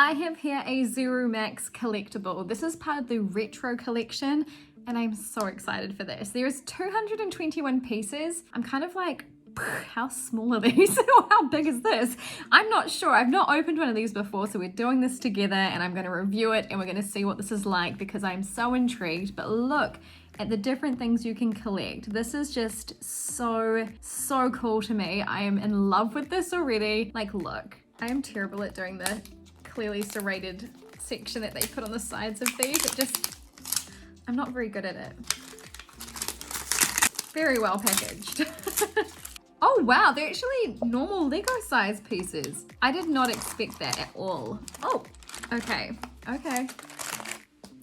I have here a ZURU MAX collectible. This is part of the retro collection and I'm so excited for this. There's 221 pieces. I'm kind of like, how small are these? Or how big is this? I'm not sure. I've not opened one of these before, so we're doing this together and I'm going to review it and we're going to see what this is like because I'm so intrigued. But look at the different things you can collect. This is just so cool to me. I am in love with this already. Like, look, I am terrible at doing the clearly serrated section that they put on the sides of these. I'm not very good at it. Very well packaged. Oh wow, they're actually normal Lego size pieces. I did not expect that at all. Oh, okay. I've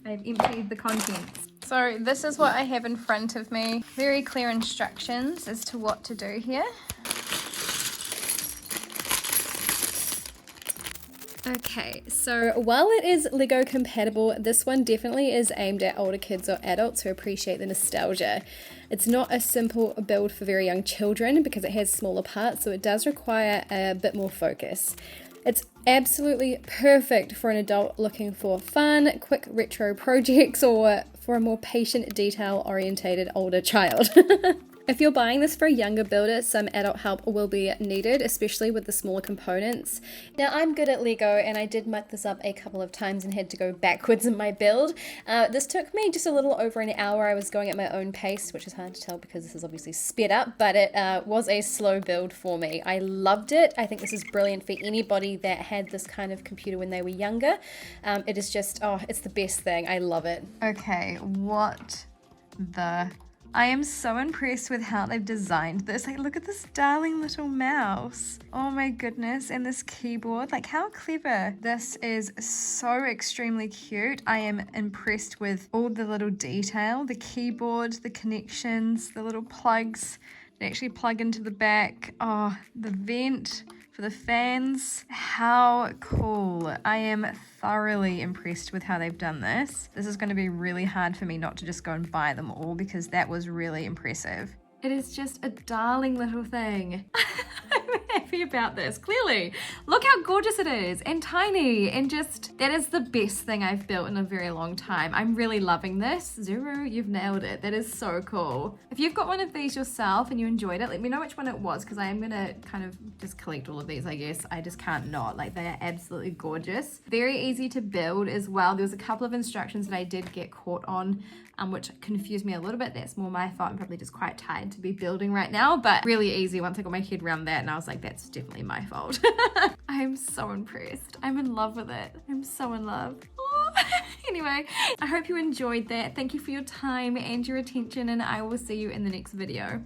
emptied the contents. So this is what I have in front of me. Very clear instructions as to what to do here. Okay, so while it is Lego compatible, this one definitely is aimed at older kids or adults who appreciate the nostalgia. It's not a simple build for very young children because it has smaller parts, so it does require a bit more focus. It's absolutely perfect for an adult looking for fun, quick retro projects or for a more patient, detail-orientated older child. If you're buying this for a younger builder, some adult help will be needed, especially with the smaller components. Now, I'm good at Lego and I did muck this up a couple of times and had to go backwards in my build. This took me just a little over an hour. I was going at my own pace, which is hard to tell because this is obviously sped up, but it was a slow build for me. I loved it. I think this is brilliant for anybody that had this kind of computer when they were younger. It is just, oh, it's the best thing. I love it. Okay, what the... I am so impressed with how they've designed this. Like, look at this darling little mouse. Oh my goodness. And this keyboard, like how clever. This is so extremely cute. I am impressed with all the little detail, the keyboard, the connections, the little plugs that actually plug into the back. Oh, the vent for the fans. How cool. I am thoroughly impressed with how they've done this. This is going to be really hard for me not to just go and buy them all because that was really impressive. It is just a darling little thing. I'm happy about this, clearly. Look how gorgeous it is and tiny and just, that is the best thing I've built in a very long time. I'm really loving this. ZURU, you've nailed it. That is so cool. If you've got one of these yourself and you enjoyed it, let me know which one it was because I am gonna kind of just collect all of these, I guess. I just can't not, like they are absolutely gorgeous. Very easy to build as well. There was a couple of instructions that I did get caught on, which confused me a little bit. That's more my fault. I'm probably just quite tired to be building right now, but really easy once I got my head around that and I was like, that's definitely my fault. I am so impressed. I'm in love with it. I'm so in love. Oh. Anyway, I hope you enjoyed that. Thank you for your time and your attention and I will see you in the next video.